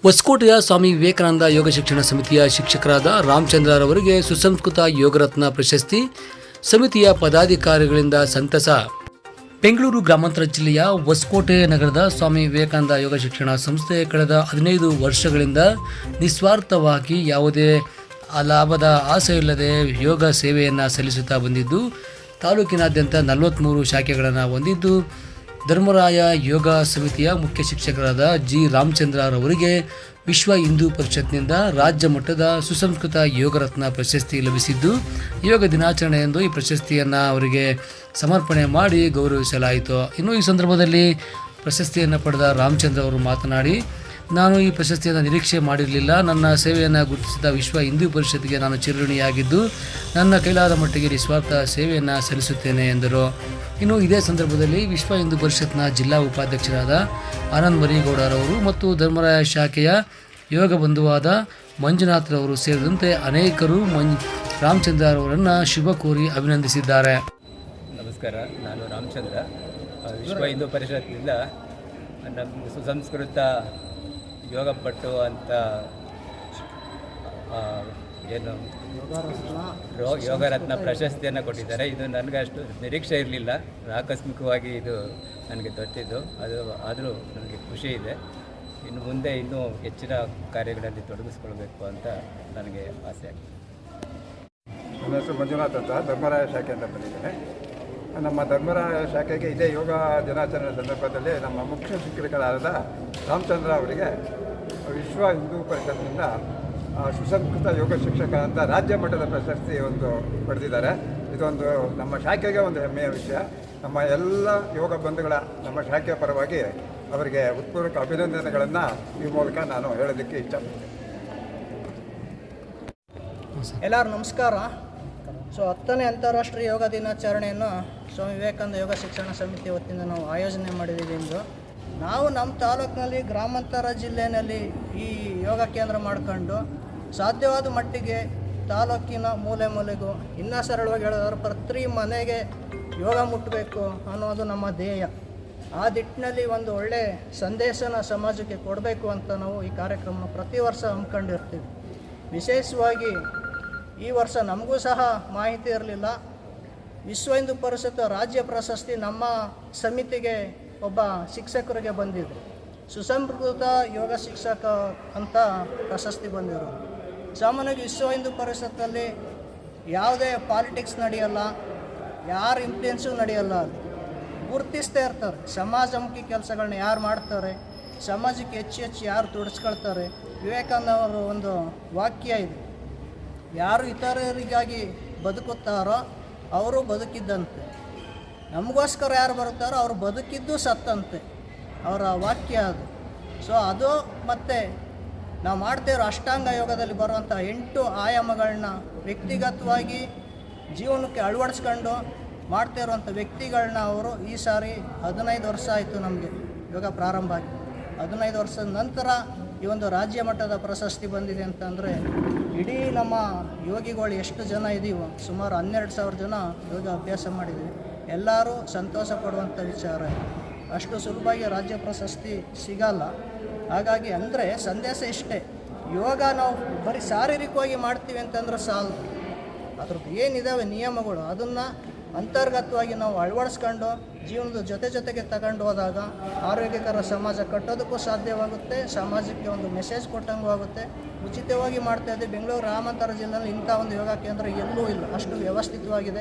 ಹೊಸಕೋಟೆಯ ಸ್ವಾಮಿ ವಿವೇಕಾನಂದ ಯೋಗ ಶಿಕ್ಷಣ ಸಮಿತಿಯ ಶಿಕ್ಷಕರಾದ ರಾಮಚಂದ್ರರವರಿಗೆ ಸುಸಂಸ್ಕೃತ ಯೋಗರತ್ನ ಪ್ರಶಸ್ತಿ. ಸಮಿತಿಯ ಪದಾಧಿಕಾರಿಗಳಿಂದ ಸಂತಸ. ಬೆಂಗಳೂರು ಗ್ರಾಮಾಂತರ ಜಿಲ್ಲೆಯ ಹೊಸಕೋಟೆ ನಗರದ ಸ್ವಾಮಿ ವಿವೇಕಾನಂದ ಯೋಗ ಶಿಕ್ಷಣ ಸಂಸ್ಥೆ ಕಳೆದ 15 ವರ್ಷಗಳಿಂದ ನಿಸ್ವಾರ್ಥವಾಗಿ ಯಾವುದೇ ಲಾಭದ ಆಸೆ ಇಲ್ಲದೆ ಯೋಗ ಸೇವೆಯನ್ನು ಸಲ್ಲಿಸುತ್ತಾ ಬಂದಿದ್ದು, ತಾಲೂಕಿನಾದ್ಯಂತ 43 ಶಾಖೆಗಳನ್ನು ಹೊಂದಿದ್ದು, ಧರ್ಮರಾಯ ಯೋಗ ಸಮಿತಿಯ ಮುಖ್ಯ ಶಿಕ್ಷಕರಾದ ಜಿ ರಾಮಚಂದ್ರರವರಿಗೆ ವಿಶ್ವ ಹಿಂದೂ ಪರಿಷತ್ನಿಂದ ರಾಜ್ಯ ಮಟ್ಟದ ಸುಸಂಸ್ಕೃತ ಯೋಗರತ್ನ ಪ್ರಶಸ್ತಿ ಲಭಿಸಿದ್ದು, ಯೋಗ ದಿನಾಚರಣೆಯಂದು ಈ ಪ್ರಶಸ್ತಿಯನ್ನು ಅವರಿಗೆ ಸಮರ್ಪಣೆ ಮಾಡಿ ಗೌರವಿಸಲಾಯಿತು. ಇನ್ನು ಈ ಸಂದರ್ಭದಲ್ಲಿ ಪ್ರಶಸ್ತಿಯನ್ನು ಪಡೆದ ರಾಮಚಂದ್ರ ಅವರು ಮಾತನಾಡಿ, ನಾನು ಈ ಪ್ರಶಸ್ತಿಯನ್ನು ನಿರೀಕ್ಷೆ ಮಾಡಿರಲಿಲ್ಲ. ನನ್ನ ಸೇವೆಯನ್ನು ಗುರುತಿಸಿದ ವಿಶ್ವ ಹಿಂದೂ ಪರಿಷತ್ಗೆ ನಾನು ಚಿರಋಣಿಯಾಗಿದ್ದು, ನನ್ನ ಕೈಲಾದ ಮಟ್ಟಿಗೆ ನಿಸ್ವಾರ್ಥ ಸೇವೆಯನ್ನು ಸಲ್ಲಿಸುತ್ತೇನೆ ಎಂದರು. ಇನ್ನು ಇದೇ ಸಂದರ್ಭದಲ್ಲಿ ವಿಶ್ವ ಹಿಂದೂ ಪರಿಷತ್ನ ಜಿಲ್ಲಾ ಉಪಾಧ್ಯಕ್ಷರಾದ ಆನಂದ್ ಮರಿಗೌಡರವರು ಮತ್ತು ಧರ್ಮರಾಯ ಶಾಖೆಯ ಯೋಗ ಬಂಧುವಾದ ಮಂಜುನಾಥ್ರವರು ಸೇರಿದಂತೆ ಅನೇಕರು ರಾಮಚಂದ್ರರವರನ್ನು ಶುಭ ಕೋರಿ ಅಭಿನಂದಿಸಿದ್ದಾರೆ. ನಮಸ್ಕಾರ, ನಾನು ರಾಮಚಂದ್ರ. ವಿಶ್ವ ಹಿಂದೂ ಪರಿಷತ್ನಿಂದ ನಮ್ಮ ಸುಸಂಸ್ಕೃತ ಯೋಗ ಪಟ್ಟು ಅಂತ ಏನು ಯೋಗರತ್ನ ಪ್ರಶಸ್ತಿಯನ್ನು ಕೊಟ್ಟಿದ್ದಾರೆ. ಇದು ನನಗೆ ಅಷ್ಟು ನಿರೀಕ್ಷೆ ಇರಲಿಲ್ಲ. ಆಕಸ್ಮಿಕವಾಗಿ ಇದು ನನಗೆ ದೊರೆತಿದ್ದು. ಆದರೂ ನನಗೆ ಖುಷಿ ಇದೆ. ಇನ್ನು ಮುಂದೆ ಇನ್ನೂ ಹೆಚ್ಚಿನ ಕಾರ್ಯಗಳಲ್ಲಿ ತೊಡಗಿಸ್ಕೊಳ್ಬೇಕು ಅಂತ ನನಗೆ ಆಸೆ ಆಗ್ತದೆ. ನನ್ನ ಹೆಸರು ಮಂಜುನಾಥ್ ಅಂತ, ಧರ್ಮರಾಯ ಶಾಖೆಯಿಂದ ಬಂದಿದ್ದೇನೆ. ನಮ್ಮ ಧರ್ಮರಾಯ ಶಾಖೆಗೆ ಇದೇ ಯೋಗ ದಿನಾಚರಣೆ ಸಂದರ್ಭದಲ್ಲಿ ನಮ್ಮ ಮುಖ್ಯ ಶಿಕ್ಷಕರಾದ ರಾಮಚಂದ್ರ ಅವರಿಗೆ ವಿಶ್ವ ಹಿಂದೂ ಪರಿಷತ್ನಿಂದ ಸುಸಂಸ್ಕೃತ ಯೋಗ ಶಿಕ್ಷಕ ಅಂತ ರಾಜ್ಯ ಮಟ್ಟದ ಪ್ರಶಸ್ತಿ ಒಂದು ಪಡೆದಿದ್ದಾರೆ. ಇದೊಂದು ನಮ್ಮ ಶಾಖೆಗೆ ಒಂದು ಹೆಮ್ಮೆಯ ವಿಷಯ. ನಮ್ಮ ಎಲ್ಲ ಯೋಗ ಬಂಧುಗಳ ನಮ್ಮ ಶಾಖೆಯ ಪರವಾಗಿ ಅವರಿಗೆ ಹೃತ್ಪೂರ್ವಕ ಅಭಿನಂದನೆಗಳನ್ನು ಈ ಮೂಲಕ ನಾನು ಹೇಳೋದಕ್ಕೆ ಇಷ್ಟಪಡ್ತೇನೆ. ಎಲ್ಲರೂ ನಮಸ್ಕಾರ. 10ನೇ ಅಂತಾರಾಷ್ಟ್ರೀಯ ಯೋಗ ದಿನಾಚರಣೆಯನ್ನು ಸ್ವಾಮಿ ವಿವೇಕಾನಂದ ಯೋಗ ಶಿಕ್ಷಣ ಸಮಿತಿ ವತಿಯಿಂದ ನಾವು ಆಯೋಜನೆ ಮಾಡಿದ್ದೀವಿ. ಇಂದು ನಾವು ನಮ್ಮ ತಾಲೂಕಿನಲ್ಲಿ ಗ್ರಾಮಾಂತರ ಜಿಲ್ಲೆಯಲ್ಲಿ ಈ ಯೋಗ ಕೇಂದ್ರ ಮಾಡಿಕೊಂಡು ಸಾಧ್ಯವಾದ ಮಟ್ಟಿಗೆ ತಾಲೂಕಿನ ಮೂಲೆ ಮೂಲೆಗೂ ಇನ್ನೂ ಸರಳವಾಗಿ ಹೇಳೋದಾದ್ರೆ ಪ್ರತಿ ಮನೆಗೆ ಯೋಗ ಮುಟ್ಟಬೇಕು ಅನ್ನೋದು ನಮ್ಮ ಧ್ಯೇಯ. ಆ ನಿಟ್ಟಿನಲ್ಲಿ ಒಂದು ಒಳ್ಳೆಯ ಸಂದೇಶನ ಸಮಾಜಕ್ಕೆ ಕೊಡಬೇಕು ಅಂತ ನಾವು ಈ ಕಾರ್ಯಕ್ರಮ ಪ್ರತಿ ವರ್ಷ ಹಮ್ಮಿಕೊಂಡಿರ್ತೀವಿ. ವಿಶೇಷವಾಗಿ ಈ ವರ್ಷ ನಮಗೂ ಸಹ ಮಾಹಿತಿ ಇರಲಿಲ್ಲ. ವಿಶ್ವ ಹಿಂದೂ ಪರಿಷತ್ ರಾಜ್ಯ ಪ್ರಶಸ್ತಿ ನಮ್ಮ ಸಮಿತಿಗೆ ಒಬ್ಬ ಶಿಕ್ಷಕರಿಗೆ ಬಂದಿದೆ. ಸುಸಂಸ್ಕೃತ ಯೋಗ ಶಿಕ್ಷಕ ಅಂತ ಪ್ರಶಸ್ತಿ ಬಂದಿರೋದು. ಸಾಮಾನ್ಯವಾಗಿ ವಿಶ್ವ ಹಿಂದೂ ಪರಿಷತ್ತಲ್ಲಿ ಯಾವುದೇ ಪಾಲಿಟಿಕ್ಸ್ ನಡೆಯಲ್ಲ, ಯಾರ ಇನ್ಫ್ಲುಯೆನ್ಸು ನಡೆಯಲ್ಲ. ಅಲ್ಲಿ ಗುರುತಿಸ್ತಾ ಇರ್ತಾರೆ ಸಮಾಜಮುಖಿ ಕೆಲಸಗಳನ್ನ ಯಾರು ಮಾಡ್ತಾರೆ, ಸಮಾಜಕ್ಕೆ ಹೆಚ್ಚು ಯಾರು ತೊಡಸ್ಕೊಳ್ತಾರೆ. ವಿವೇಕಾನಂದ ಅವರ ಒಂದು ವಾಕ್ಯ ಇದೆ, ಯಾರು ಇತರರಿಗಾಗಿ ಬದುಕುತ್ತಾರೋ ಅವರು ಬದುಕಿದ್ದಂತೆ, ನಮಗೋಸ್ಕರ ಯಾರು ಬರುತ್ತಾರೋ ಅವರು ಬದುಕಿದ್ದು ಸತ್ತಂತೆ, ಅವರ ವಾಕ್ಯ ಅದು. ಅದು ಮತ್ತು ನಾವು ಮಾಡ್ತಿರೋ ಅಷ್ಟಾಂಗ ಯೋಗದಲ್ಲಿ ಬರುವಂಥ 8 ಆಯಾಮಗಳನ್ನ ವ್ಯಕ್ತಿಗತವಾಗಿ ಜೀವನಕ್ಕೆ ಅಳವಡಿಸ್ಕೊಂಡು ಮಾಡ್ತಾ ಇರುವಂಥ ವ್ಯಕ್ತಿಗಳನ್ನ ಅವರು ಈ ಸಾರಿ 15 ವರ್ಷ ಆಯಿತು ನಮಗೆ ಯೋಗ ಪ್ರಾರಂಭ ಆಗಿ. 15 ವರ್ಷದ ನಂತರ ಈ ಒಂದು ರಾಜ್ಯ ಮಟ್ಟದ ಪ್ರಶಸ್ತಿ ಬಂದಿದೆ ಅಂತಂದರೆ, ಇಡೀ ನಮ್ಮ ಯೋಗಿಗಳು ಎಷ್ಟು ಜನ ಇದ್ದೀವೋ ಸುಮಾರು 12,000 ಜನ ಯೋಗ ಅಭ್ಯಾಸ ಮಾಡಿದ್ದೀವಿ. ಎಲ್ಲರೂ ಸಂತೋಷ ಪಡುವಂಥ ವಿಚಾರ. ಅಷ್ಟು ಸುಲಭವಾಗಿ ರಾಜ್ಯ ಪ್ರಶಸ್ತಿ ಸಿಗಲ್ಲ. ಹಾಗಾಗಿ ಅಂದರೆ ಸಂದೇಶ ಇಷ್ಟೇ, ಯೋಗ ನಾವು ಬರೀ ಶಾರೀರಿಕವಾಗಿ ಮಾಡ್ತೀವಿ ಅಂತಂದ್ರೆ ಸಾಲದು. ಅದ್ರದ್ದು ಏನಿದ್ದಾವೆ ನಿಯಮಗಳು ಅದನ್ನು ಅಂತರ್ಗತವಾಗಿ ನಾವು ಅಳವಡಿಸ್ಕೊಂಡು ಜೀವನದ ಜೊತೆಗೆ ತಗೊಂಡು ಹೋದಾಗ ಆರೋಗ್ಯಕರ ಸಮಾಜ ಕಟ್ಟೋದಕ್ಕೂ ಸಾಧ್ಯವಾಗುತ್ತೆ, ಸಮಾಜಕ್ಕೆ ಒಂದು ಮೆಸೇಜ್ ಕೊಟ್ಟಂಗೂ ಆಗುತ್ತೆ. ಉಚಿತವಾಗಿ ಮಾಡ್ತಾಯಿದ್ದೆ. ಬೆಂಗಳೂರು ಗ್ರಾಮಾಂತರ ಜಿಲ್ಲೆಯಲ್ಲಿ ಇಂಥ ಒಂದು ಯೋಗ ಕೇಂದ್ರ ಎಲ್ಲೂ ಇಲ್ಲ, ಅಷ್ಟು ವ್ಯವಸ್ಥಿತವಾಗಿದೆ.